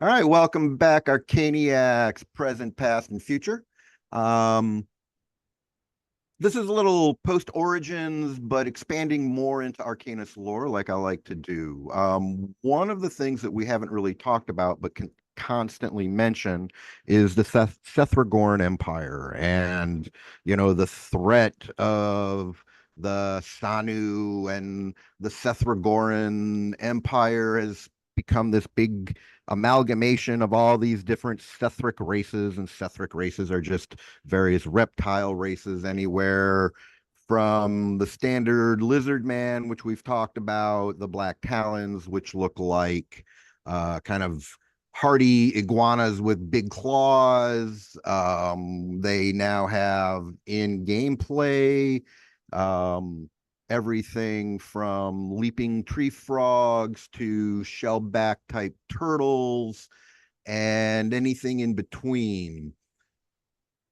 All right, welcome back, Arcaniacs, present, past, and future. Um, this is a little post-origins, but expanding more into Arcanist lore, like I like to do. One of the things that we haven't really talked about, but can constantly mention, is the Sethragorn Empire, and the threat of the Sanu and the Sethragorn Empire has become this big amalgamation of all these different Sethric races, and Sethric races are just various reptile races, anywhere from the standard lizard man, which we've talked about, the black talons, which look like kind of hardy iguanas with big claws. They now have in gameplay everything from leaping tree frogs to shellback type turtles and anything in between.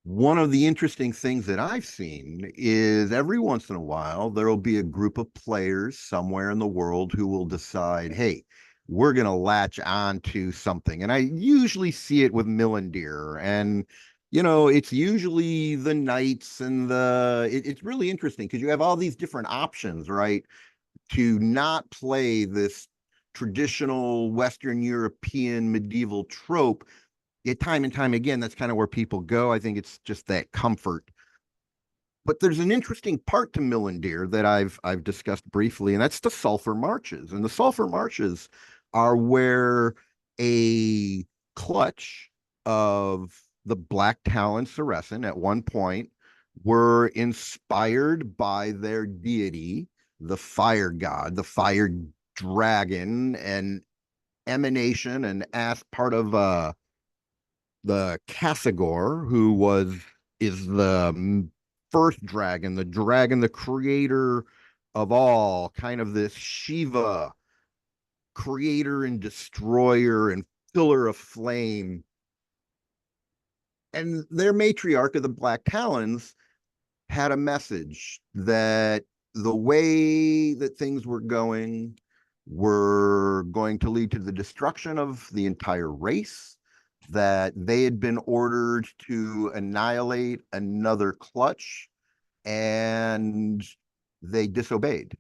One of the interesting things that I've seen is every once in a while, there'll be a group of players somewhere in the world who will decide, hey, we're going to latch on to something. And I usually see it with Millendeer. And, it's usually the knights and it's really interesting because you have all these different options, right? To not play this traditional Western European medieval trope, time and time again, that's kind of where people go. I think it's just that comfort. But there's an interesting part to Millendeer that I've discussed briefly, and that's the Sulfur Marches. And the Sulfur Marches are where a clutch of the Black Talon suressen at one point were inspired by their deity, the fire god, the fire dragon, and emanation and as part of the Cassagor, who is the first dragon, the creator of all, kind of this Shiva creator and destroyer and filler of flame. And their matriarch of the Black Talons had a message that the way that things were going to lead to the destruction of the entire race, that they had been ordered to annihilate another clutch, and they disobeyed.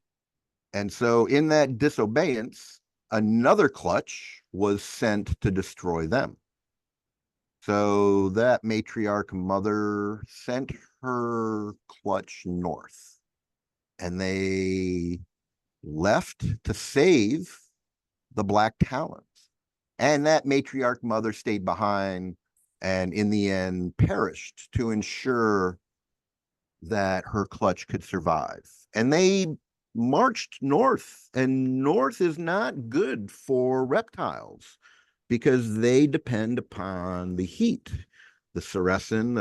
And so, in that disobedience, another clutch was sent to destroy them. So, that matriarch mother sent her clutch north, and they left to save the Black Talons. And that matriarch mother stayed behind and in the end perished to ensure that her clutch could survive. And they marched north, and north is not good for reptiles because they depend upon the heat. The suressen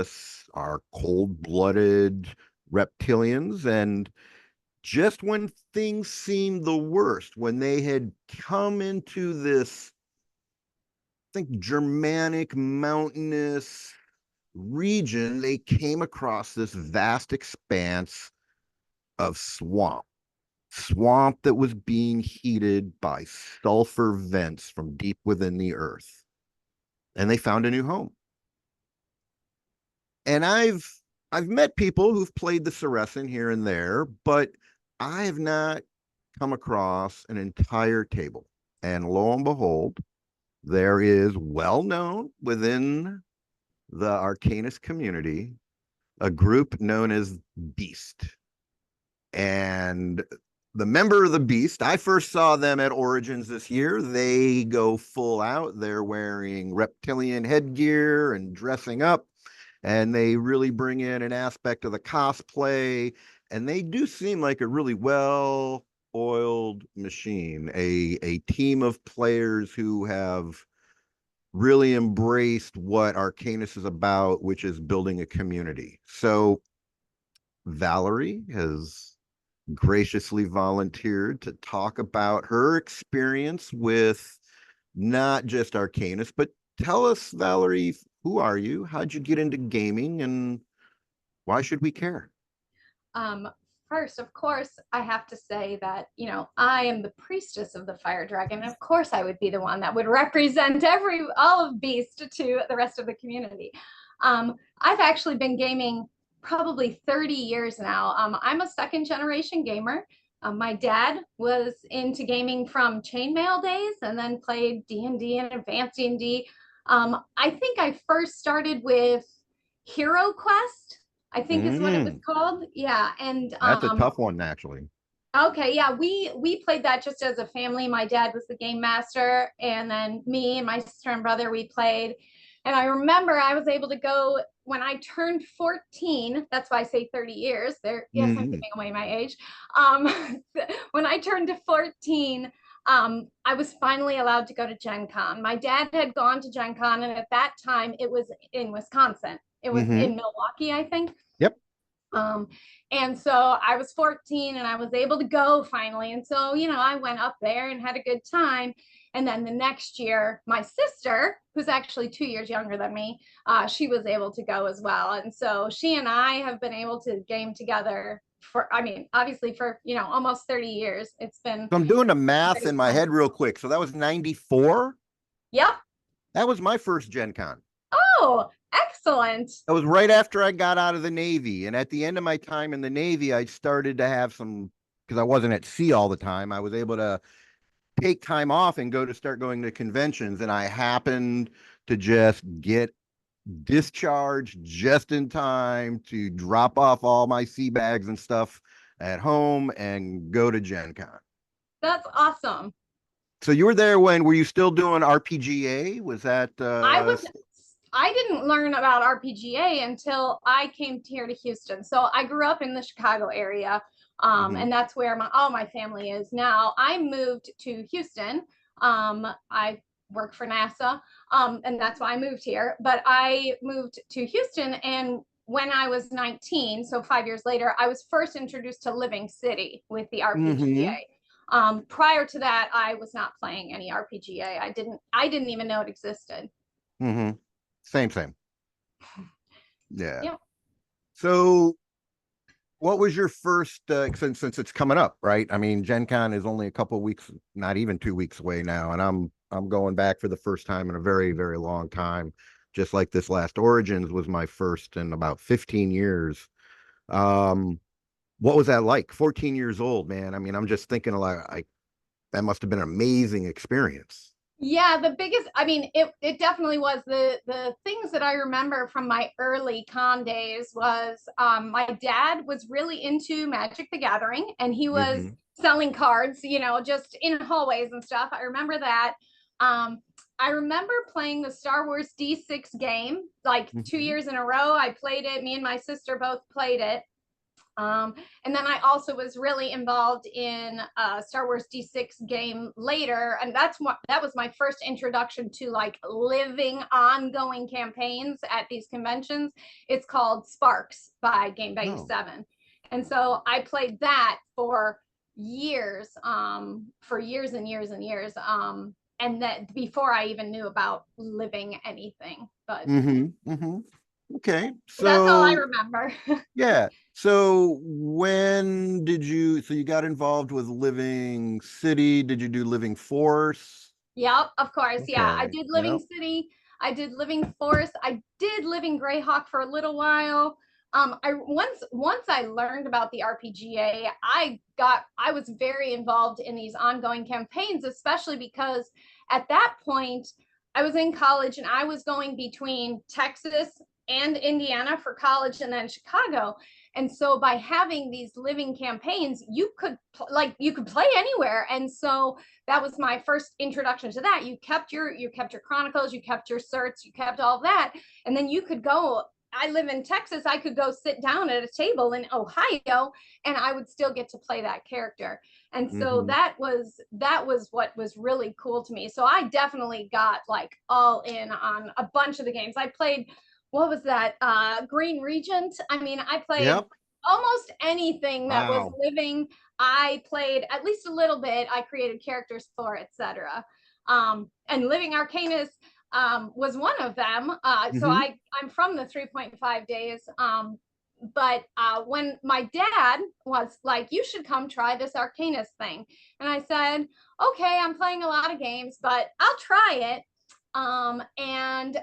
are cold-blooded reptilians, and just when things seemed the worst, when they had come into this, I think, Germanic mountainous region, they came across this vast expanse of swamp that was being heated by sulfur vents from deep within the earth. And they found a new home. And I've met people who've played the suressen here and there, but I have not come across an entire table. And lo and behold, there is well known within the Arcanist community a group known as Beast. And the member of the Beast, I first saw them at Origins this year. They go full out. They're wearing reptilian headgear and dressing up, and they really bring in an aspect of the cosplay. And they do seem like a really well oiled machine, a team of players who have really embraced what Arcanis is about, which is building a community. So Valerie has graciously volunteered to talk about her experience with not just Arcanis, but tell us, Valerie, who are you? How'd you get into gaming, and why should we care? Um, first, of course, I have to say that, you know, I am the priestess of the fire dragon. And of course, I would be the one that would represent all of Beast to the rest of the community. I've actually been gaming probably 30 years now. I'm a second generation gamer. My dad was into gaming from chainmail days and then played D&D and advanced D&D. I think I first started with Hero Quest, I think is what it was called. Yeah. And That's a tough one, actually. okay, yeah, we played that just as a family. My dad was the game master, and then me and my sister and brother, we played. And I remember I was able to go when I turned 14. That's why I say 30 years. There, yes, I'm giving away my age. Um, when I turned to 14, I was finally allowed to go to GenCon. My dad had gone to GenCon, and at that time it was in Wisconsin. It was in Milwaukee, I think. Yep. And so I was 14 and I was able to go finally. And so, you know, I went up there and had a good time. And then the next year, my sister, who's actually 2 years younger than me, she was able to go as well. And so she and I have been able to game together for, I mean, obviously for, you know, almost 30 years. It's been. So I'm doing the math in my head real quick. So that was 94. Yep. That was my first Gen Con. Oh, excellent. That was right after I got out of the Navy. And at the end of my time in the Navy, I started to have some, because I wasn't at sea all the time, I was able to take time off and start going to conventions. And I happened to just get discharged just in time to drop off all my sea bags and stuff at home and go to Gen Con. That's awesome. So you were there were you still doing RPGA? Was that I didn't learn about RPGA until I came here to Houston. So I grew up in the Chicago area, and that's where all my family is now. I moved to Houston. I work for NASA, and that's why I moved here. But I moved to Houston, and when I was 19, so 5 years later, I was first introduced to Living City with the RPGA. Prior to that, I was not playing any RPGA. I didn't even know it existed. Same. Yeah. Yep. So what was your first, since it's coming up, right? I mean, Gen Con is only a couple of weeks, not even 2 weeks away now. And I'm going back for the first time in a very, very long time. Just like this last Origins was my first in about 15 years. What was that like? 14 years old, man. I mean, I'm just thinking that must have been an amazing experience. Yeah, the biggest, I mean, it definitely was. The things that I remember from my early con days was my dad was really into Magic the Gathering, and he was selling cards, you know, just in hallways and stuff. I remember that. I remember playing the Star Wars D6 game like 2 years in a row. I played it. Me and my sister both played it. And then I also was really involved in Star Wars D6 game later. And that was my first introduction to like living ongoing campaigns at these conventions. It's called Sparks by Game Base 7. And so I played that for years and years and years. And that before I even knew about living anything, but okay. So that's all I remember. Yeah. So so you got involved with Living City? Did you do Living Force? Yep, of course. Okay. Yeah, I did Living City. I did Living Force. I did Living Greyhawk for a little while. Once I learned about the RPGA, I was very involved in these ongoing campaigns, especially because at that point I was in college and I was going between Texas and Indiana for college and then Chicago. And so by having these living campaigns, you could play anywhere. And so that was my first introduction to that. You kept your chronicles, you kept your certs, you kept all of that. And then you could go, I live in Texas, I could go sit down at a table in Ohio and I would still get to play that character. And so that was what was really cool to me. So I definitely got like all in on a bunch of the games. I played, what was that? Green Regent. I mean, I played almost anything that was living. I played at least a little bit. I created characters for, etc. And Living Arcanis was one of them. So I'm from the 3.5 days. when my dad was like, you should come try this Arcanis thing. And I said, okay, I'm playing a lot of games, but I'll try it. And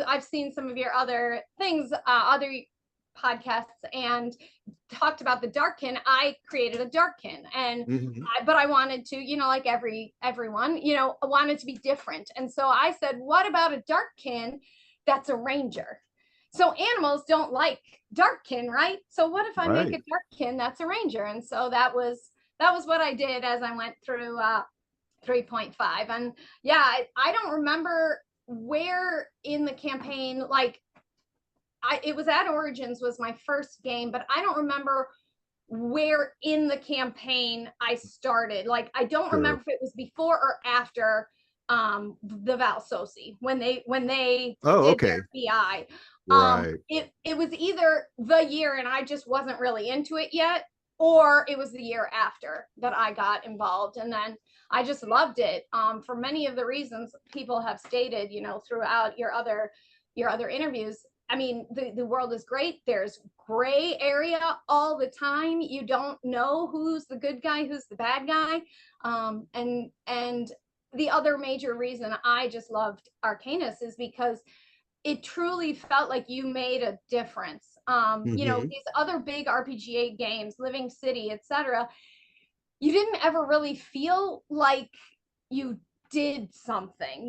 I've seen some of your other things, other podcasts, and talked about the Darkkin. I created a Darkkin, and but I wanted to, like everyone, I wanted to be different. And so I said, what about a Darkkin that's a ranger? So animals don't like Darkkin, right? So what if I make a Darkkin that's a ranger? And so that was what I did as I went through 3.5. And yeah, I don't remember where in the campaign, like it was at Origins was my first game, but I don't remember where in the campaign I started. Like I don't remember if it was before or after the Valsosi when they did their BI. It was either the year and I just wasn't really into it yet, or it was the year after that I got involved. And then I just loved it for many of the reasons people have stated, throughout your other interviews. I mean, the world is great. There's gray area all the time. You don't know who's the good guy, who's the bad guy. And the other major reason I just loved Arcanis is because it truly felt like you made a difference. These other big RPGA games, Living City, etc., you didn't ever really feel like you did something.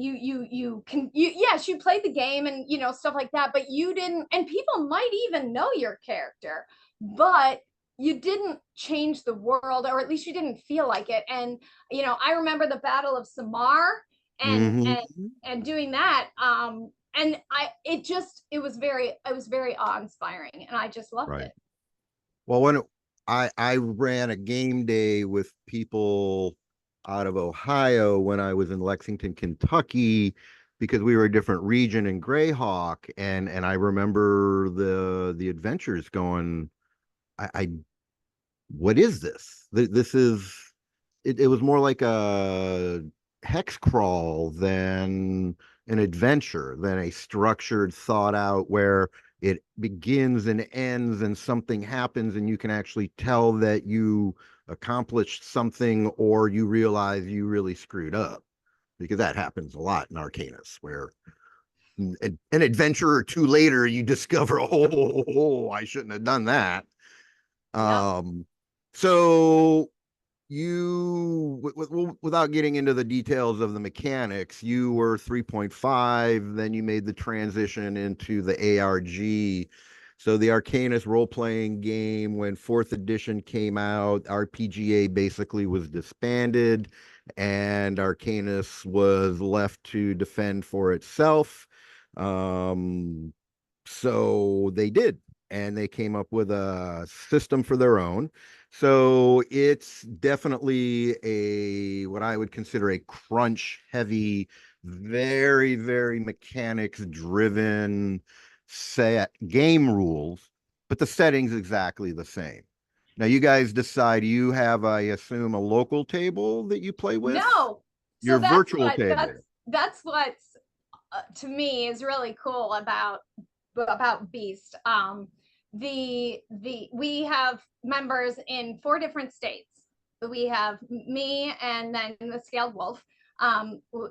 Yes, you played the game and stuff like that, but you didn't, and people might even know your character, but you didn't change the world, or at least you didn't feel like it. And I remember the Battle of Samar and doing that. And it was very awe-inspiring, and I just loved it. Well, when I ran a game day with people out of Ohio when I was in Lexington, Kentucky, because we were a different region in Greyhawk, and I remember the adventures going, what is this? This is it was more like a hex crawl than an adventure, than a structured, thought out, where it begins and ends and something happens and you can actually tell that you accomplished something, or you realize you really screwed up, because that happens a lot in Arcanis, where an adventure or two later you discover, I shouldn't have done that. So without getting into the details of the mechanics, you were 3.5, then you made the transition into the ARG. So the Arcanis role-playing game, when 4th edition came out, RPGA basically was disbanded, and Arcanis was left to defend for itself. So they did, and they came up with a system for their own. So it's definitely what I would consider a crunch heavy, very, very mechanics driven set game rules, but the setting's exactly the same. Now you guys decide, you have, I assume, a local table that you play with? No. Your virtual table. That's what's to me is really cool about Beast. We have members in 4 different states. We have me, and then the Scaled Wolf.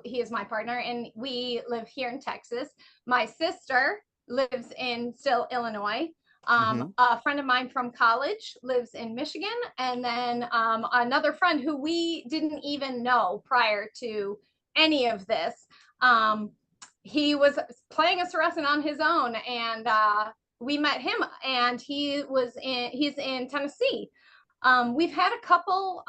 He is my partner, and we live here in Texas. My sister lives in still Illinois. A friend of mine from college lives in Michigan, and then another friend who we didn't even know prior to any of this. He was playing a suressen on his own, and we met him, and he's in Tennessee. We've had a couple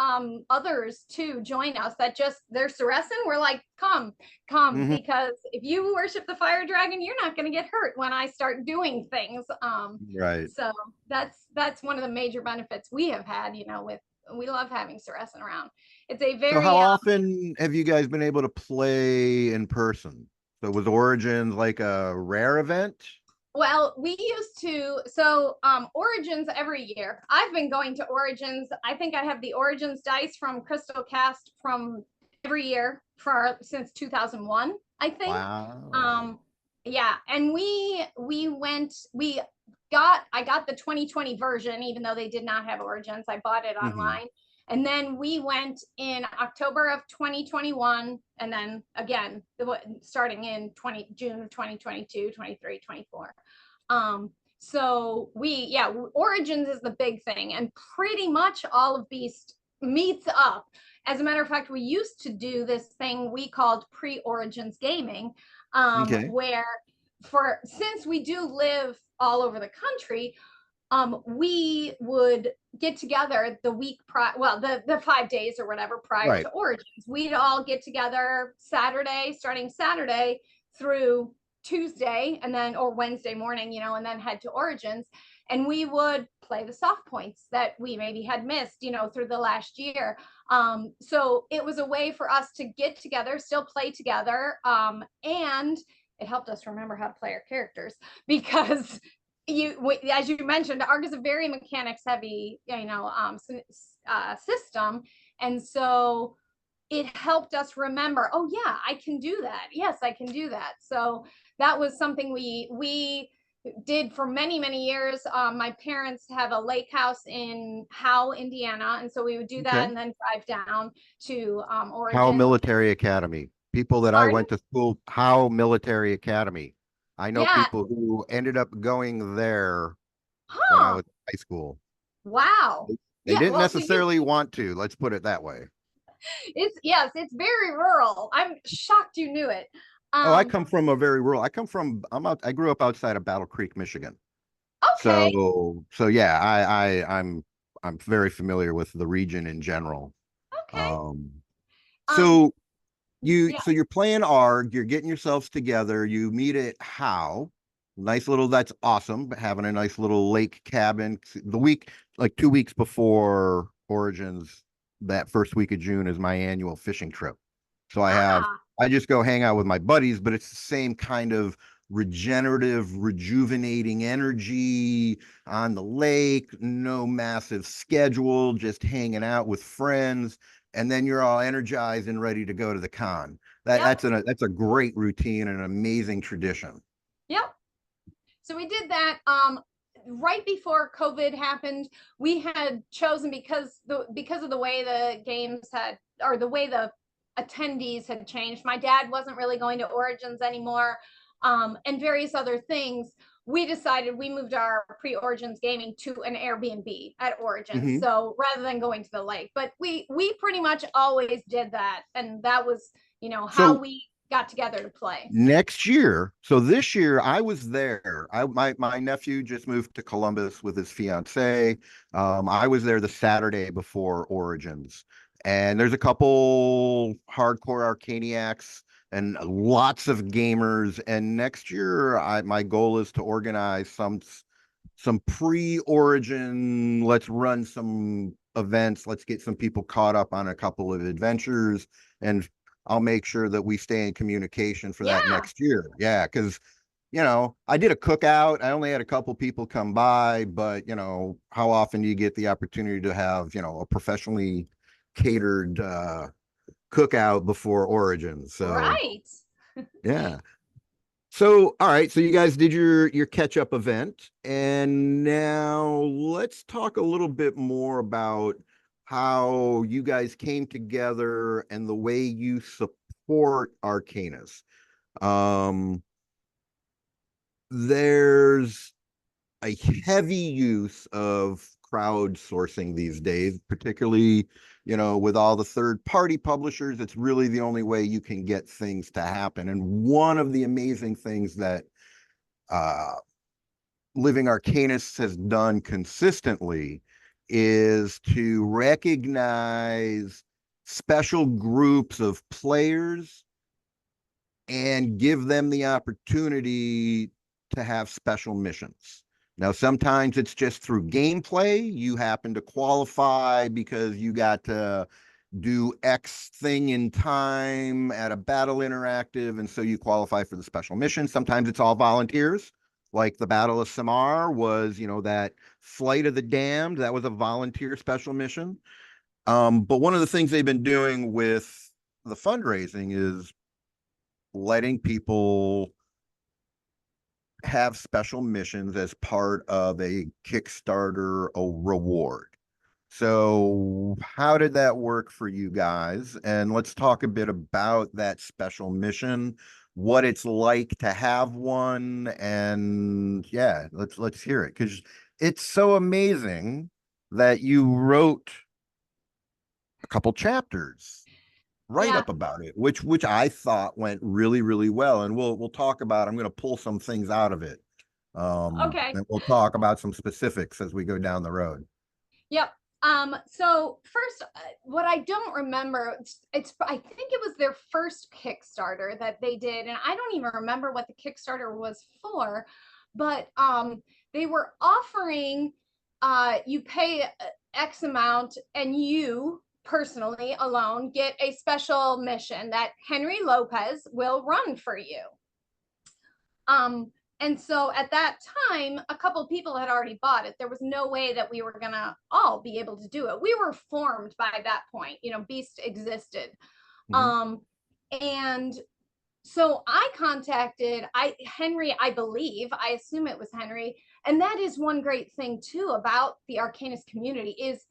others too join us that they're suressen. We're like, come, because if you worship the fire dragon, you're not going to get hurt when I start doing things. So that's one of the major benefits we have had. We love having suressen around. It's a very. So how often have you guys been able to play in person? So was Origins like a rare event? Well, we used to, Origins every year. I've been going to Origins. I think I have the Origins dice from Crystal Cast from every year since 2001, I think. Wow. Yeah, and we got the 2020 version, even though they did not have Origins. I bought it online. And then we went in October of 2021. And then again, starting in June of 2022, 23, 24. So Origins is the big thing. And pretty much all of Beast meets up. As a matter of fact, we used to do this thing we called pre-Origins gaming, where since we do live all over the country, we would get together the week the 5 days or whatever prior to Origins. We'd all get together starting Saturday through Tuesday, and then or Wednesday morning, and then head to Origins. And we would play the soft points that we maybe had missed, through the last year. So it was a way for us to get together, still play together, and it helped us remember how to play our characters, because as you mentioned, Arc is a very mechanics heavy, system. And so it helped us remember, oh yeah, I can do that. Yes, I can do that. So that was something we did for many, many years. My parents have a lake house in Howe, Indiana. And so we would do that and then drive down to Oregon. Howe Military Academy. People that I went to school, Howe Military Academy. I know people who ended up going there when I was in high school. Wow. They didn't necessarily want to, let's put it that way. It's very rural. I'm shocked you knew it. I come from a very rural. I grew up outside of Battle Creek, Michigan. Okay. So yeah, I'm very familiar with the region in general. Okay. So you're playing ARG, you're getting yourselves together, you meet at Howe. That's awesome. Having a nice little lake cabin. Like 2 weeks before Origins, that first week of June is my annual fishing trip. So I just go hang out with my buddies, but it's the same kind of regenerative, rejuvenating energy on the lake, no massive schedule, just hanging out with friends. And then you're all energized and ready to go to the con. That's a great routine and an amazing tradition. Yep. So we did that right before COVID happened. We had chosen, because of the way the games had, or the way the attendees had changed. My dad wasn't really going to Origins anymore, and various other things. We decided we moved our pre-Origins gaming to an Airbnb at Origins. So rather than going to the lake, but we pretty much always did that. And that was, how we got together to play. Next year. So this year I was there. My nephew just moved to Columbus with his fiance. I was there the Saturday before Origins, and there's a couple hardcore Arcaniacs and lots of gamers. And next year, my goal is to organize some pre-Origin. Let's run some events. Let's get some people caught up on a couple of adventures, and I'll make sure that we stay in communication for that next year. Yeah, because I did a cookout. I only had a couple people come by, but how often do you get the opportunity to have a professionally catered cookout before Origins? So yeah. So all right, so you guys did your catch-up event, and now let's talk a little bit more about how you guys came together and the way you support Arcanis. There's a heavy use of crowdsourcing these days, particularly, with all the third-party publishers. It's really the only way you can get things to happen. And one of the amazing things that Living Arcanis has done consistently is to recognize special groups of players and give them the opportunity to have special missions. Now, sometimes it's just through gameplay. You happen to qualify because you got to do X thing in time at a battle interactive, and so you qualify for the special mission. Sometimes it's all volunteers. Like the Battle of Samar was, that Flight of the Damned, that was a volunteer special mission. But one of the things they've been doing with the fundraising is letting people have special missions as part of a Kickstarter reward. So how did that work for you guys? And let's talk a bit about that special mission, what it's like to have one, and yeah, let's hear it, because it's so amazing that you wrote a couple chapters write Yeah. up about it, which I thought went really, really well. And we'll talk about, I'm going to pull some things out of it. Okay. And we'll talk about some specifics as we go down the road. Yep. So first, what I don't remember, it's I think it was their first Kickstarter that they did, and I don't even remember what the Kickstarter was for, but they were offering you pay X amount and you personally alone get a special mission that Henry Lopez will run for you. And so at that time, a couple of people had already bought it. There was no way that we were gonna all be able to do it. We were formed by that point, Beast existed. Mm-hmm. And so I contacted Henry, I believe, I assume it was Henry. And that is one great thing too about the Arcanis community is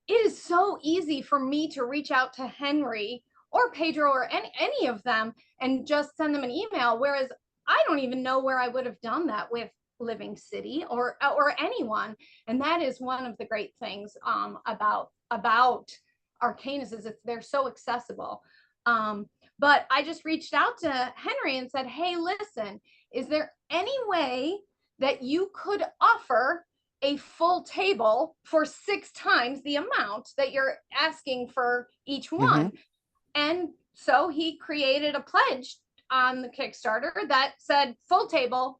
it is so easy for me to reach out to Henry or Pedro or any of them and just send them an email. Whereas I don't even know where I would have done that with Living City or anyone. And that is one of the great things about Arcanis is they're so accessible. But I just reached out to Henry and said, hey, listen, is there any way that you could offer a full table for 6 times the amount that you're asking for each one? Mm-hmm. And so he created a pledge on the Kickstarter that said full table,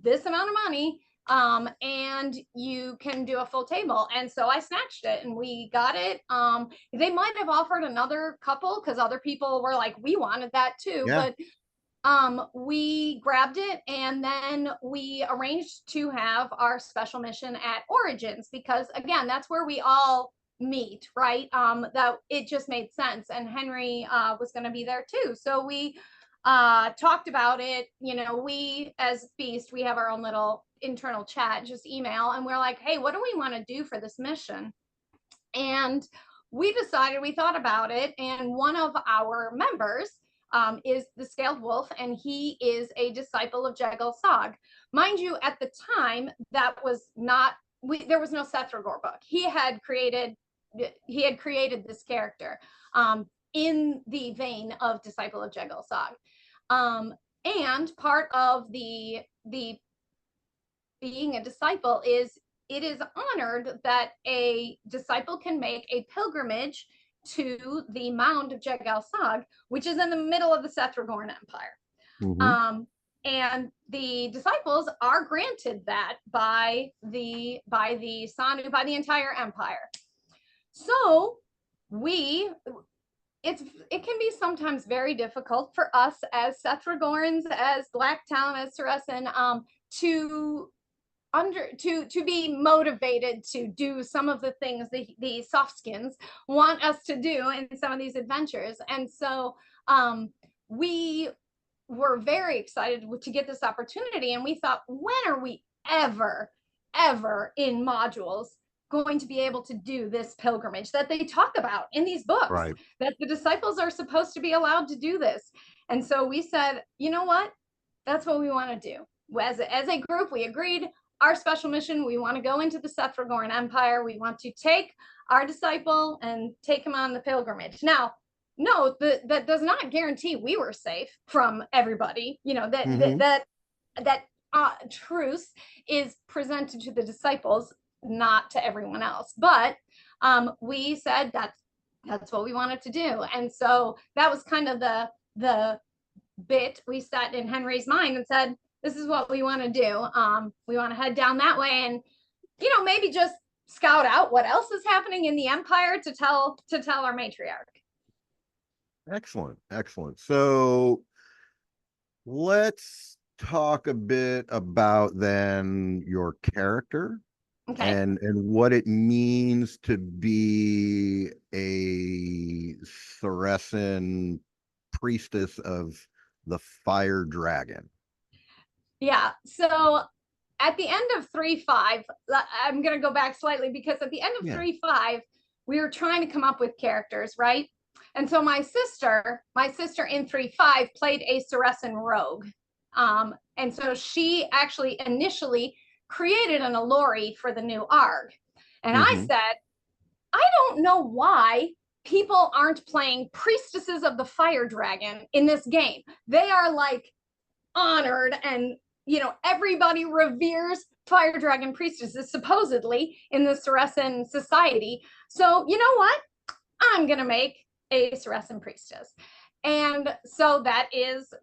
this amount of money, and you can do a full table. And so I snatched it and we got it. They might have offered another couple because other people were like, we wanted that too. Yeah. But we grabbed it and then we arranged to have our special mission at Origins because again, that's where we all meet, right? That it just made sense. And Henry was going to be there too. So we talked about it. We as Beast, we have our own little internal chat, just email, and we're like, hey, what do we want to do for this mission? And we thought about it, and one of our members is the Scaled Wolf, and he is a disciple of Jegal Sog. Mind you, at the time, that was not, there was no Sethragorn book. He had created this character in the vein of disciple of Jegal Sog. And part of the being a disciple is it is honored that a disciple can make a pilgrimage to the mound of Jegal Sog, which is in the middle of the Sethragorn Empire. Mm-hmm. And the disciples are granted that by the Sanu, by the entire empire. So it can be sometimes very difficult for us as Sethragorns, as Black Talon, as suressen, to be motivated to do some of the things the soft skins want us to do in some of these adventures. And so we were very excited to get this opportunity, and we thought, when are we ever in modules going to be able to do this pilgrimage that they talk about in these books, Right. that the disciples are supposed to be allowed to do this? And so we said, you know what, that's what we want to do. As a group, we agreed our special mission, we want to go into the Sethragorn Empire. We want to take our disciple and take him on the pilgrimage. Now, no, that does not guarantee we were safe from everybody. That truth is presented to the disciples, not to everyone else. But we said that's what we wanted to do. And so that was kind of the bit we set in Henry's mind and said, this is what we want to do. We want to head down that way and, maybe just scout out what else is happening in the empire to tell our matriarch. Excellent. So let's talk a bit about then your character. Okay. And what it means to be a suressen priestess of the fire dragon. Yeah. So at the end of 3.5, I'm going to go back slightly because at the end of 3.5, we were trying to come up with characters, right? And so my sister in 3.5 played a Suressen rogue. And so she actually initially created an Alluri for the new ARG. And I said, I don't know why people aren't playing priestesses of the fire dragon in this game. They are like honored, and everybody reveres fire dragon priestesses supposedly in the Suressen society. So you know what, I'm gonna make a Suressen priestess. And so that is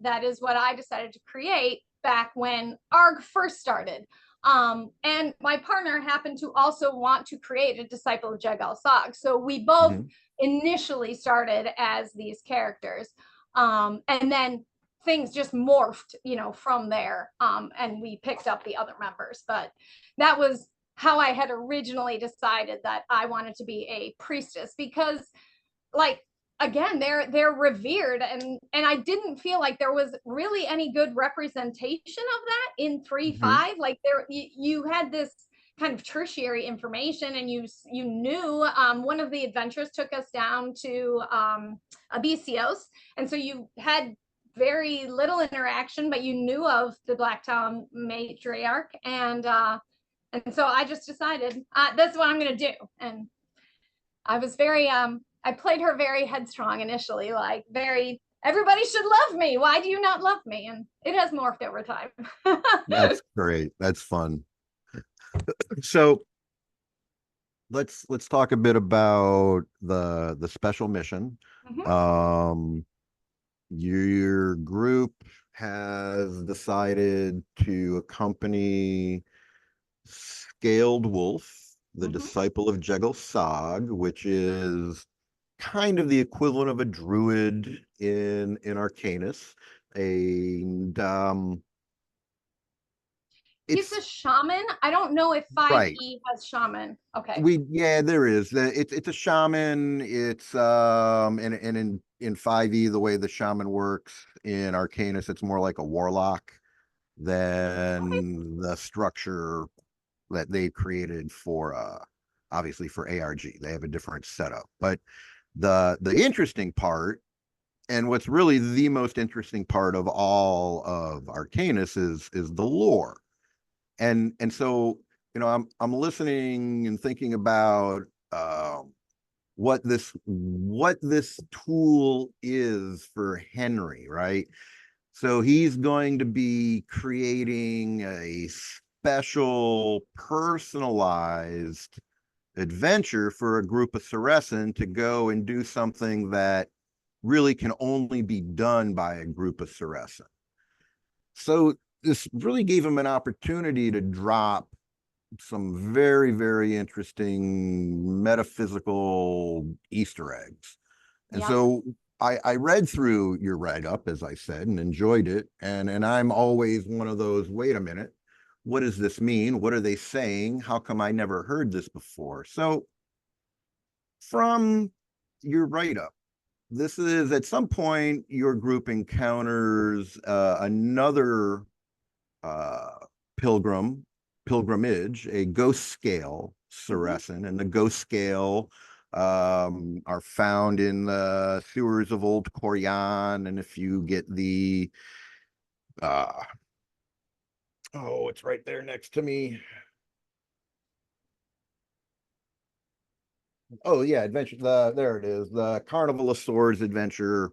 what I decided to create back when ARG first started. And my partner happened to also want to create a disciple of Jegal Sog, so we both initially started as these characters, and then things just morphed, from there. And we picked up the other members, but that was how I had originally decided that I wanted to be a priestess, because like, again, they're revered, and I didn't feel like there was really any good representation of that in 3.5. Like, you had this kind of tertiary information, and you knew, one of the adventures took us down to Abesios, and so you had very little interaction, but you knew of the Black Talon matriarch, and so I just decided, that's what I'm going to do. And I was very I played her very headstrong initially, like very, everybody should love me. Why do you not love me? And it has morphed over time. That's great. That's fun. So let's talk a bit about the special mission. Your group has decided to accompany Scaled Wolf, the disciple of Jegal Sog, which is kind of the equivalent of a druid in Arcanis. And he's a shaman. I don't know if 5e has shaman. Okay. There is. It's a shaman. It's and in 5e, the way the shaman works, in Arcanis, it's more like a warlock than the structure that they created for obviously for ARG. They have a different setup. But the interesting part, and what's really the most interesting part of all of Arcanis, is the lore. And so, I'm listening and thinking about what this tool is for Henry, right? So he's going to be creating a special personalized adventure for a group of Suressen to go and do something that really can only be done by a group of Suressen. So this really gave him an opportunity to drop some very, very interesting metaphysical Easter eggs. And so I read through your write-up, as I said, and enjoyed it. And I'm always one of those, wait a minute, what does this mean? What are they saying? How come I never heard this before? So from your write-up, this is, at some point, your group encounters another pilgrimage, a ghost scale Suressen, and the ghost scale are found in the sewers of Old Corian. And if you get the it's right there next to me. Oh yeah, adventure. There it is. The Carnival of Swords adventure.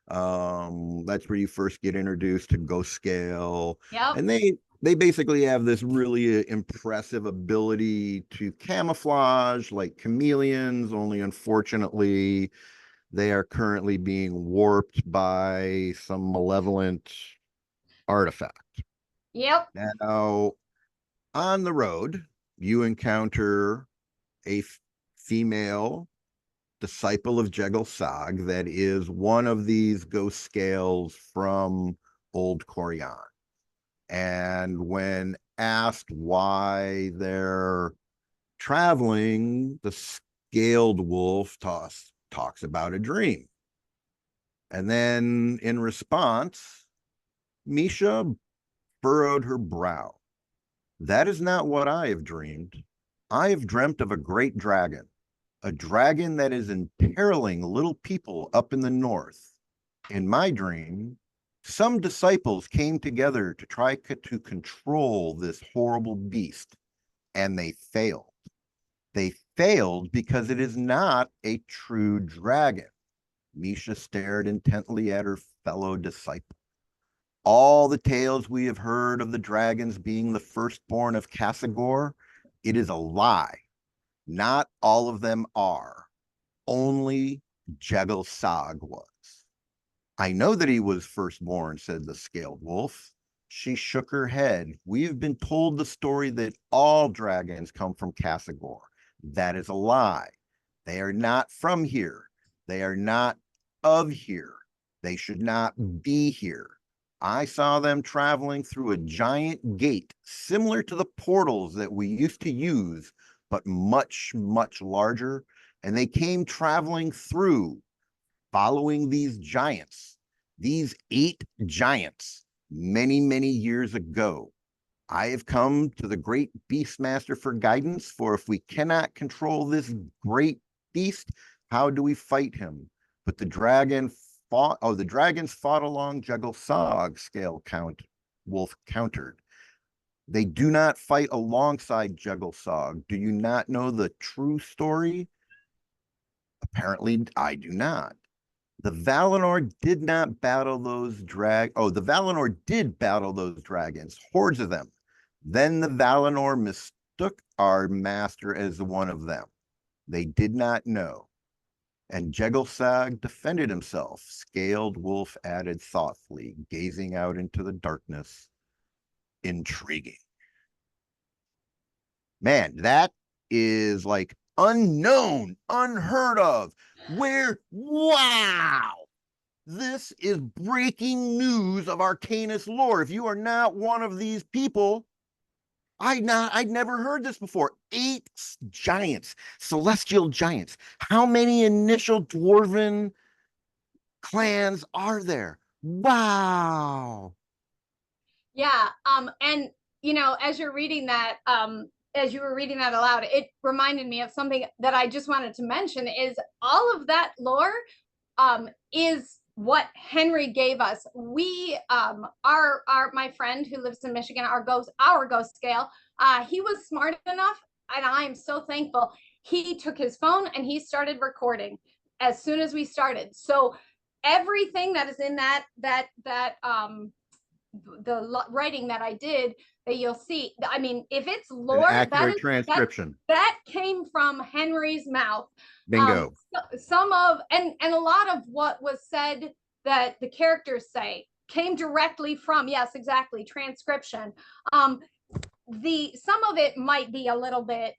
That's where you first get introduced to Ghost Scale. And they basically have this really impressive ability to camouflage like chameleons, only unfortunately they are currently being warped by some malevolent artifact. Now, on the road, you encounter a female disciple of Jegal Sog that is one of these ghost scales from Old Corian. And when asked why they're traveling, the Scaled Wolf talks about a dream. And then in response, Misha furrowed her brow. That is not what I have dreamed. I have dreamt of a great dragon, a dragon that is imperiling little people up in the north. In my dream, some disciples came together to try to control this horrible beast, and they failed. They failed because it is not a true dragon. Misha stared intently at her fellow disciple. All the tales we have heard of the dragons being the firstborn of Kasagor, it is a lie. Not all of them are. Only Jegelsag was. I know that he was firstborn, said the scaled wolf. She shook her head. We have been told the story that all dragons come from Kasagor. That is a lie. They are not from here. They are not of here. They should not be here. I saw them traveling through a giant gate similar to the portals that we used to use, but much, much larger. And they came traveling through, following these giants, these 8 giants, many, many years ago. I have come to the great Beastmaster for guidance, for if we cannot control this great beast, how do we fight him? But the dragons fought along Jegelsag, Wolf countered. They do not fight alongside Jegelsag. Do you not know the true story? Apparently, I do not. The Valinor did not battle those the Valinor did battle those dragons, hordes of them. Then the Valinor mistook our master as one of them. They did not know. And Jegelsag defended himself, Scaled Wolf added thoughtfully, gazing out into the darkness. Intriguing. Man, that is like unknown, unheard of. Wow! This is breaking news of Arcanis lore. If you are not one of these people, I'd never heard this before. 8 giants, celestial giants. How many initial dwarven clans are there? Wow. Yeah. And as you're reading that, as you were reading that aloud, it reminded me of something that I just wanted to mention is all of that lore is what Henry gave us. We my friend who lives in Michigan, our ghost scale, he was smart enough, and I am so thankful. He took his phone and he started recording as soon as we started. So everything that is in the writing that I did that you'll see, I mean, if it's lore, an accurate transcription that came from Henry's mouth. Bingo. Some of and a lot of what was said that the characters say came directly from, yes, exactly, transcription. Some of it might be a little bit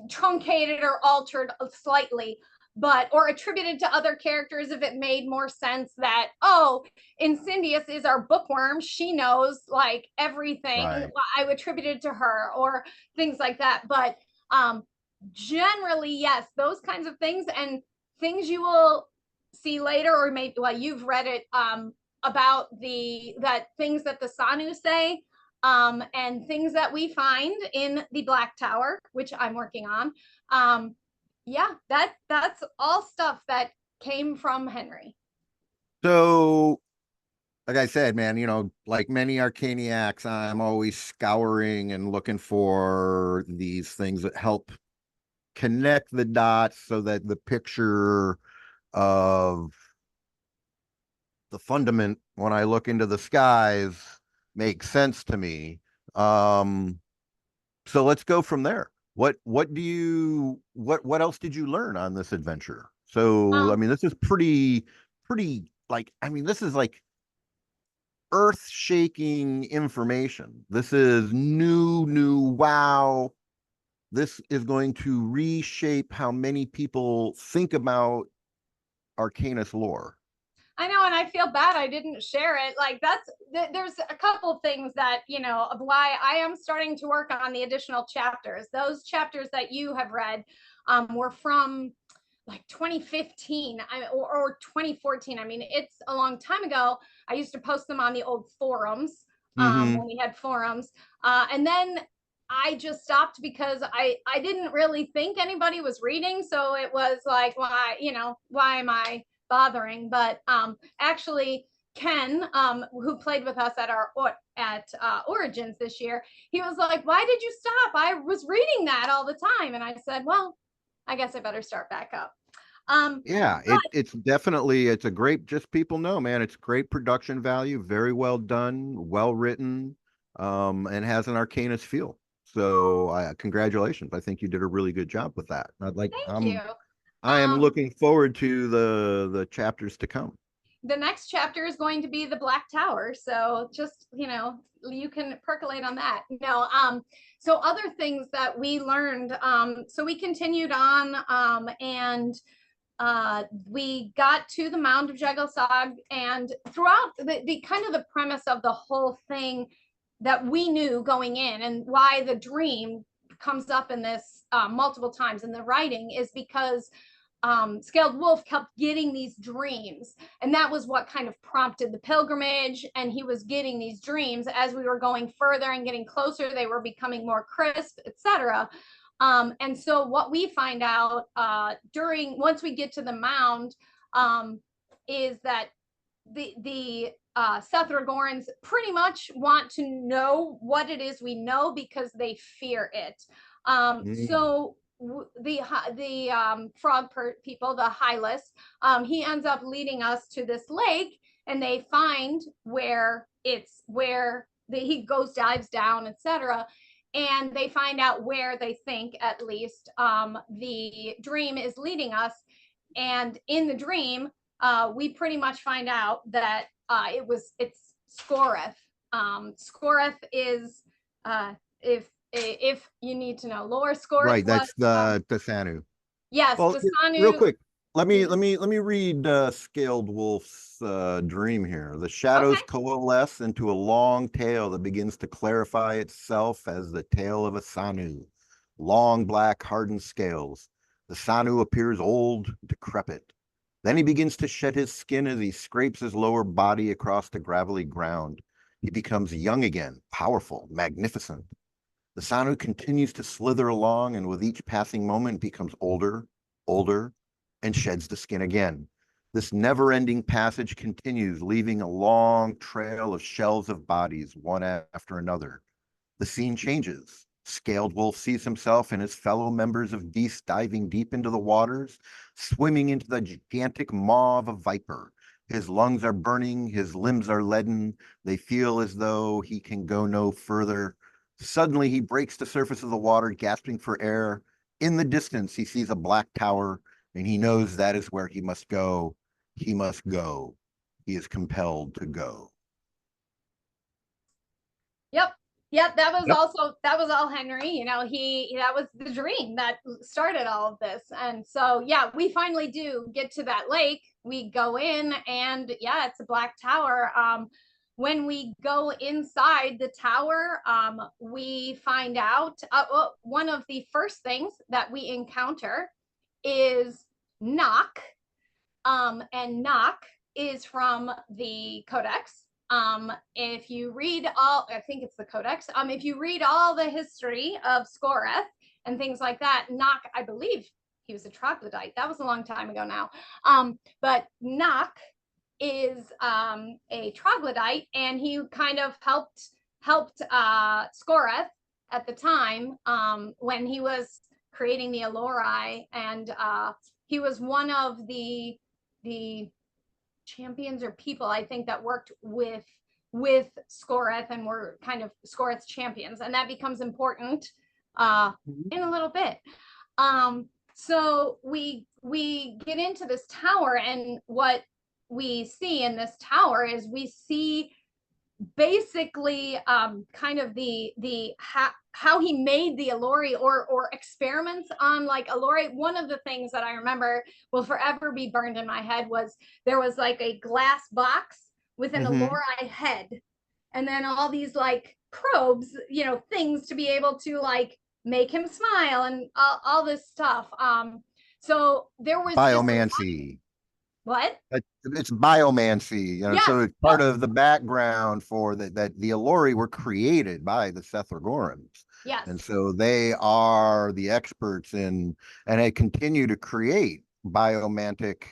truncated or altered slightly, or attributed to other characters if it made more sense that, oh, Incendious is our bookworm, she knows like everything, right. I attributed to her, or things like that. But generally, yes, those kinds of things, and things you will see later, or maybe you've read it about that things that the Sanu say, and things that we find in the Black Tower, which I'm working on. Yeah, that's all stuff that came from Henry. So, like I said, man, like many Arcaniacs, I'm always scouring and looking for these things that help connect the dots so that the picture of the fundament when I look into the skies makes sense to me. So let's go from there. What else did you learn on this adventure? So I mean, this is pretty like, I mean, this is like earth-shaking information. This is new wow. This is going to reshape how many people think about Arcanis lore. I know, and I feel bad I didn't share it. Like there's a couple of things that, of why I am starting to work on the additional chapters. Those chapters that you have read were from like 2015 or 2014. I mean, it's a long time ago. I used to post them on the old forums. when we had forums. And then I just stopped because I didn't really think anybody was reading. So it was like, why, why am I bothering? But actually, Ken, who played with us at our Origins this year, he was like, why did you stop? I was reading that all the time. And I said, well, I guess I better start back up. Yeah, it's definitely, it's a great, just people know, man, it's great production value, very well done, well written, and has an Arcanis feel. So congratulations. I think you did a really good job with that. Thank you. I am looking forward to the chapters to come. The next chapter is going to be the Black Tower. So just, you can percolate on that. So other things that we learned, so we continued on, and we got to the Mound of Jegelsog, and throughout the kind of the premise of the whole thing that we knew going in, and why the dream comes up in this multiple times in the writing, is because Scaled Wolf kept getting these dreams, and that was what kind of prompted the pilgrimage. And he was getting these dreams as we were going further and getting closer. They were becoming more crisp, etc. And so what we find out once we get to the mound, is that the Sethragorns pretty much want to know what it is we know, because they fear it. So the frog people, the Hylas, he ends up leading us to this lake, and they find where he goes, dives down, etc. And they find out where they think, at least, the dream is leading us. And in the dream, we pretty much find out that it's Skoreth. Skoreth is, if you need to know lore, Skoreth, right, that's the Sanu. Yes, well, the Sanu. real quick, let me read Scaled Wolf's dream here. The shadows coalesce into a long tail that begins to clarify itself as the tail of a Sanu. Long, black, hardened scales. The Sanu appears old, decrepit. Then he begins to shed his skin as he scrapes his lower body across the gravelly ground. He becomes young again, powerful, magnificent. The Sanu continues to slither along, and with each passing moment becomes older, and sheds the skin again. This never-ending passage continues, leaving a long trail of shells of bodies, one after another. The scene changes. Scaled Wolf sees himself and his fellow members of beasts diving deep into the waters, swimming into the gigantic maw of a viper. His lungs are burning, his limbs are leaden. They feel as though he can go no further. Suddenly, he breaks the surface of the water, gasping for air. In the distance, he sees a black tower, and he knows that is where he must go. He must go. He is compelled to go. Yep, that was all Henry. That was the dream that started all of this. And so, yeah, we finally do get to that lake. We go in, and yeah, it's a black tower. When we go inside the tower, we find out one of the first things that we encounter is Knock. And Knock is from the Codex. If you read I think it's the Codex. If you read all the history of Skoreth and things like that, Knock, I believe he was a troglodyte. That was a long time ago now. But Knock is a troglodyte, and he kind of helped Skoreth at the time, when he was creating the Allori, and he was one of the champions or people, I think, that worked with Skoreth and were kind of Skoreth's champions, and that becomes important in a little bit. So we get into this tower, and what we see in this tower is we see basically kind of the how he made the Allori, or experiments on like Allori. One of the things that I remember will forever be burned in my head was there was like a glass box with an Allori head, and then all these like probes, things to be able to like make him smile, and all this stuff. So there was biomancy. What? It's biomancy, Yes. so it's part of the background for that the Allori were created by the Sethragorns. Yes. And so they are the experts in, and they continue to create biomantic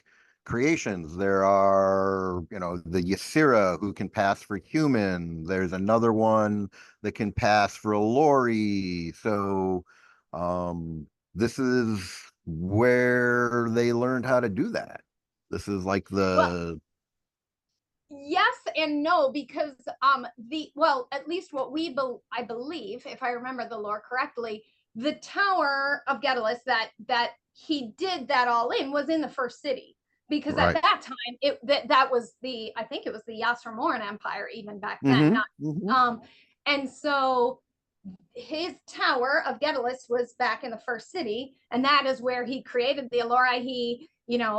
creations. There are, the Ysira who can pass for human. There's another one that can pass for Allori. So this is where they learned how to do that. This is like Well, the yes and no, because at least what I believe, if I remember the lore correctly, the Tower of Gedalus that he did that all in was in the first city, because at right. that time that was I think it was the Ouremar Empire even back then. Mm-hmm, Not mm-hmm. And so his Tower of Gedalus was back in the first city, and that is where he created the Allori. He,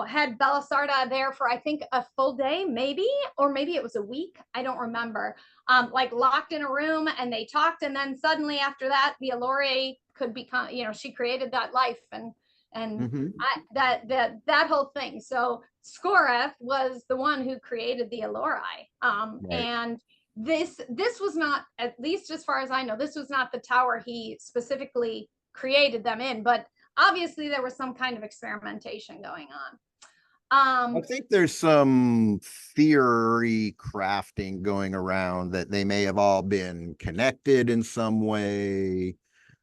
had Belisarda there for, I think, a full day, maybe, or maybe it was a week. I don't remember. Like locked in a room, and they talked, and then suddenly after that, the Allori could become, she created that life, and Mm-hmm. that whole thing. So Skoreth was the one who created the Allori, Right. and this was not, at least as far as I know, this was not the tower he specifically created them in, but obviously there was some kind of experimentation going on. I think there's some theory crafting going around that they may have all been connected in some way.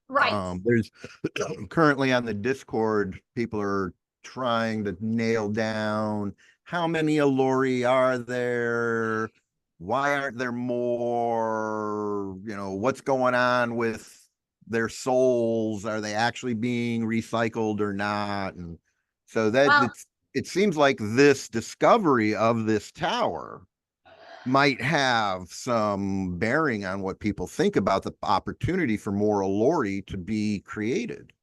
Right. There's currently on the Discord, people are trying to nail down how many Allori are there, why aren't there more, what's going on with their souls, are they actually being recycled or not? And so Well, it seems like this discovery of this tower might have some bearing on what people think about the opportunity for more Allori to be created.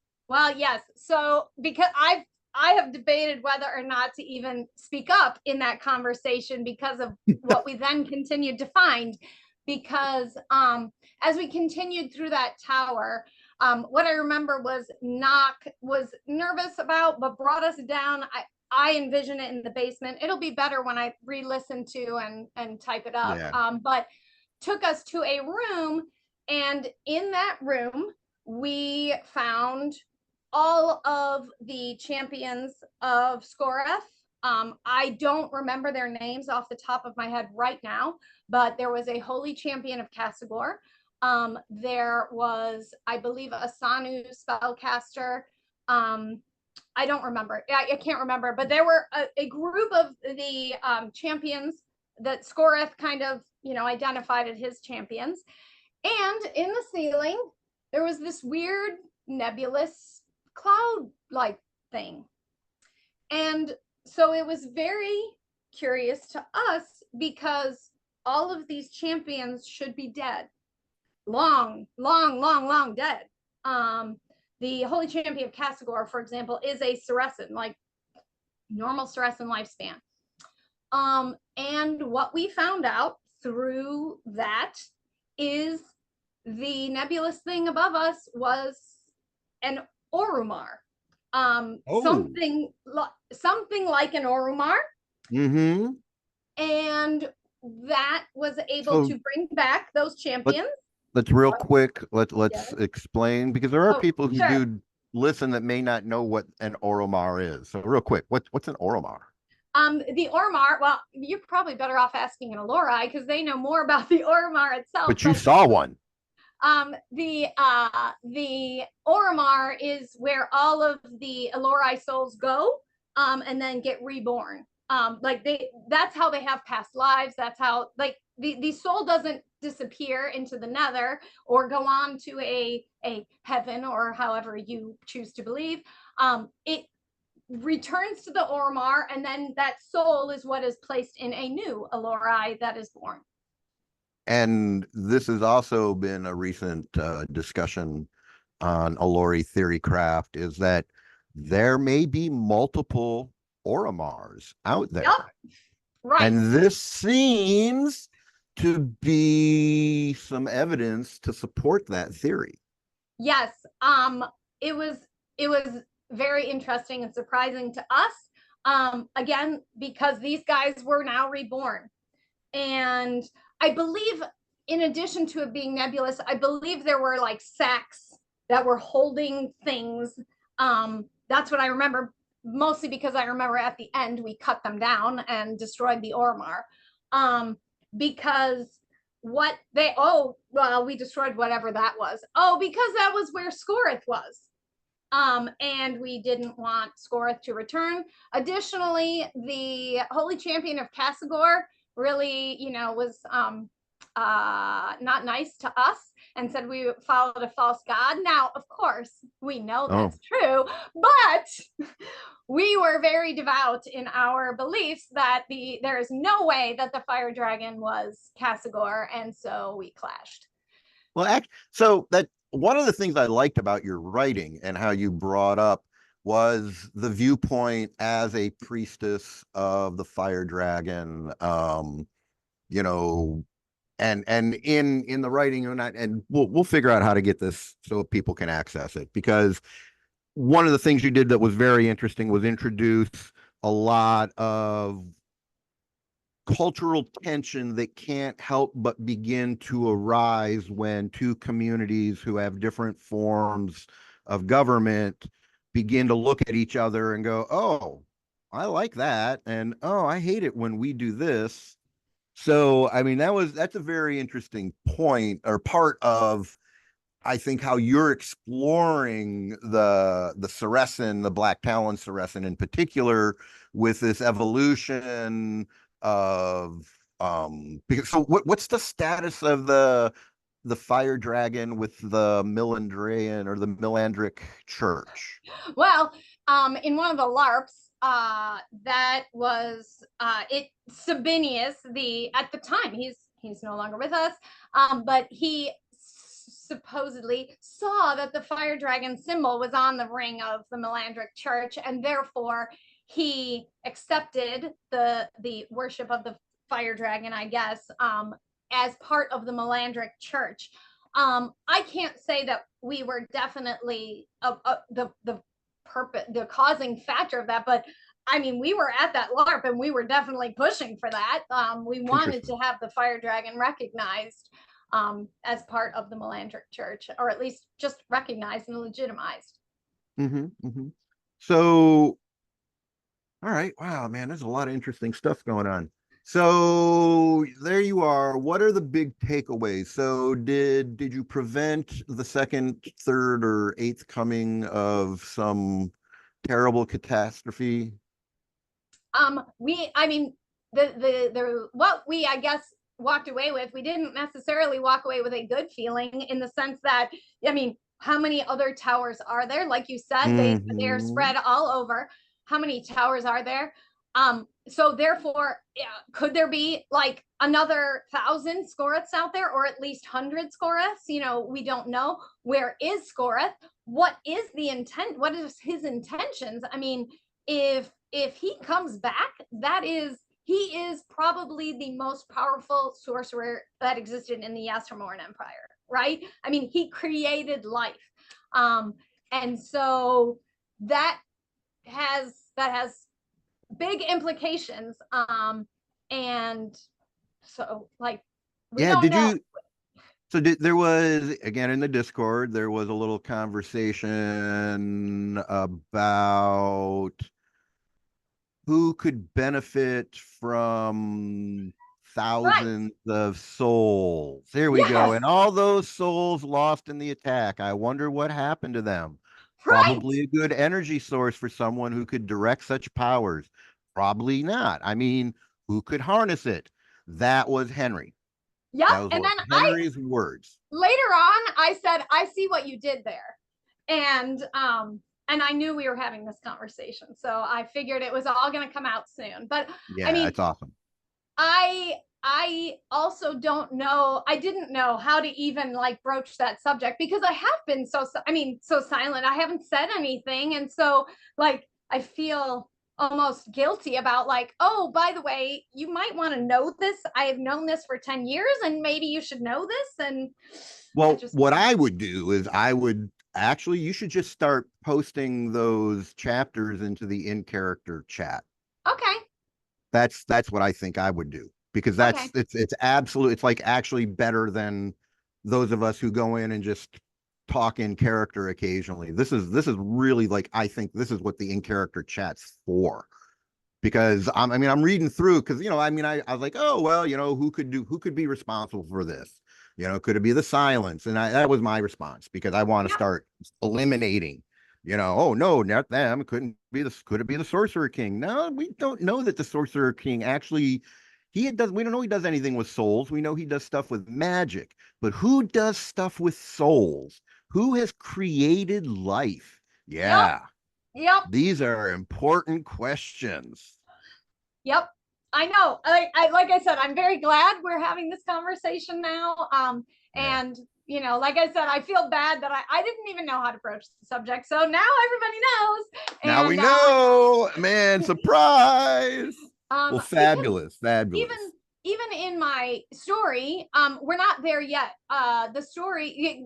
yes. So because I have debated whether or not to even speak up in that conversation because of what we then continued to find. Because as we continued through that tower, what I remember was Knock was nervous about, but brought us down. I envision it in the basement. It'll be better when I re-listen to and type it up. Yeah. But took us to a room, and in that room we found all of the champions of Skoreth. I don't remember their names off the top of my head right now, but there was a holy champion of Casagor. There was, I believe, a Sanu spellcaster. I don't remember. I can't remember, but there were a group of the champions that Skoreth kind of, identified as his champions. And in the ceiling, there was this weird nebulous cloud like thing. And so it was very curious to us, because all of these champions should be dead. Long, long, long, long dead. The Holy Champion of Casagor, for example, is a suressen, like normal suressen lifespan. And what we found out through that is the nebulous thing above us was an Ouremar. Oh. Something like an Ouremar. Mm-hmm. And that was able So to bring back those champions. let's real quick, let's Yes. explain, because there are people who Sure. do listen that may not know what an Oromar is. So real quick, what's an Oromar? The Ouremar, well, you're probably better off asking an Allori, because they know more about the Ouremar itself. But you saw one. The Ouremar is where all of the Allori souls go, and then get reborn. That's how they have past lives. That's how, like, the soul doesn't disappear into the nether or go on to a heaven, or however you choose to believe. It returns to the Ouremar, and then that soul is what is placed in a new Allori that is born. And this has also been a recent discussion on Allori theory craft, is that there may be multiple Oromars out there. Yep. Right. And this seems to be some evidence to support that theory. Yes. It was very interesting and surprising to us. Again, because these guys were now reborn. And I believe, in addition to it being nebulous, I believe there were like sacks that were holding things. That's what I remember, mostly because I remember at the end we cut them down and destroyed the Ouremar. Because what they, oh, well, we destroyed whatever that was. Oh, because that was where Scoreth was. And we didn't want Scoreth to return. Additionally, the Holy Champion of Kasagor really, you know, was not nice to us and said we followed a false god. Now, of course, we know that's true, but we were very devout in our beliefs that there is no way that the fire dragon was Kasagor, and so we clashed. Well, so that one of the things I liked about your writing and how you brought up was the viewpoint as a priestess of the fire dragon, you know, and in the writing, and we'll figure out how to get this so people can access it, because one of the things you did that was very interesting was introduce a lot of cultural tension that can't help but begin to arise when two communities who have different forms of government begin to look at each other and go, oh, I like that, and oh, I hate it when we do this. So I mean, that's a very interesting point, or part of, I think, how you're exploring the suressen, the black talon suressen in particular, with this evolution of because, so what's the status of the fire dragon with the Millandrian or the Millandric church? Well, in one of the LARPs, that was it Sabinius, at the time, he's no longer with us, but he supposedly saw that the fire dragon symbol was on the ring of the Millandric church, and therefore he accepted the worship of the fire dragon, I guess, as part of the Millandric church. I can't say that we were definitely the causing factor of that, but I mean, we were at that LARP and we were definitely pushing for that. We wanted to have the fire dragon recognized as part of the Millandric church, or at least just recognized and legitimized. So, all right, wow, man, there's a lot of interesting stuff going on. So there you are. What are the big takeaways? So did you prevent the second, third, or eighth coming of some terrible catastrophe? I mean, what we, I guess, walked away with, we didn't necessarily walk away with a good feeling, in the sense that, I mean, how many other towers are there? Like you said, they're spread all over. How many towers are there? So therefore, could there be like another 1,000 Scoreths out there, or at least 100 Scoreths? You know, we don't know. Where is Scoreth? What is the intent? What is his intentions? I mean, if he comes back, he is probably the most powerful sorcerer that existed in the Sethragorn Empire, right? I mean, he created life. And so that has big implications. And so, like, we don't know. So there was, again, in the Discord, there was a little conversation about who could benefit from thousands of souls. Here we go. And all those souls lost in the attack. I wonder what happened to them. Probably a good energy source for someone who could direct such powers. Probably not. I mean, who could harness it? That was Henry. Yeah, and then Henry's words. Later on, I said, I see what you did there. And I knew we were having this conversation, so I figured it was all going to come out soon. But yeah, I mean, that's awesome. I also don't know. I didn't know how to even like broach that subject, because I have been so silent. I haven't said anything, and so like I feel almost guilty about, like, oh, by the way, you might want to know this. I have known this for 10 years, and maybe you should know this. And well, what I would do is actually, you should just start posting those chapters into the in-character chat. That's what I think I would do, because Okay. it's absolute. It's like actually better than those of us who go in and just talk in character occasionally. This is really like, I think this is what the in character chat's for. Because I mean, I'm reading through, because I was like, oh well, who could be responsible for this? Could it be the silence? And that was my response, because I want to Yep. start eliminating. Oh no, not them. Could it be the Sorcerer King? No, we don't know that the Sorcerer King actually, we don't know he does anything with souls. We know he does stuff with magic, but who does stuff with souls? Who has created life? Yep. Yeah, Yep. these are important questions. Yep. I know. Like I said, I'm very glad we're having this conversation now. Yeah. And like I said, I feel bad that I didn't even know how to broach the subject. So now everybody knows. Now we And know, man, surprise. Well, because fabulous, fabulous. even in my story, we're not there yet. The story,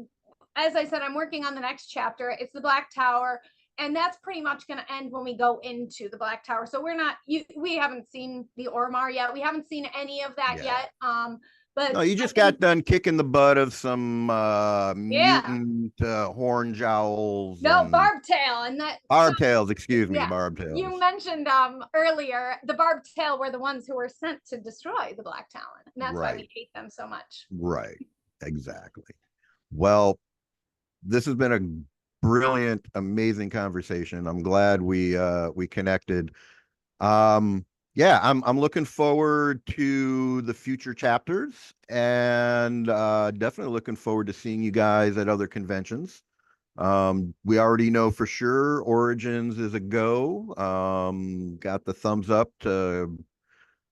as I said, I'm working on the next chapter. It's the Black Tower, and that's pretty much going to end when we go into the Black Tower. So we haven't seen the Ouremar yet. We haven't seen any of that Yeah. yet. But No, you just again, got done kicking the butt of some yeah, mutant horn jowls no and barb tail, and that. So barb tails, excuse me, yeah, barb you tails. mentioned earlier the barbed tail were the ones who were sent to destroy the Black Talon, and that's why we Right, hate them so much. right, exactly. Well, this has been a brilliant, amazing conversation. I'm glad we connected. Yeah, I'm looking forward to the future chapters, and definitely looking forward to seeing you guys at other conventions. We already know for sure Origins is a go. Got the thumbs up to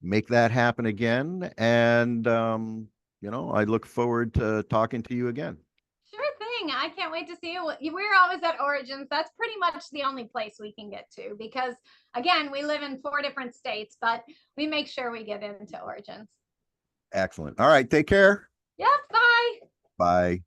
make that happen again, and I look forward to talking to you again. Sure thing. I can't wait to see you. We're always at Origins. That's pretty much the only place we can get to because, again, we live in 4 different states, but we make sure we get into Origins. Excellent. All right, take care. Yep. Bye. Bye.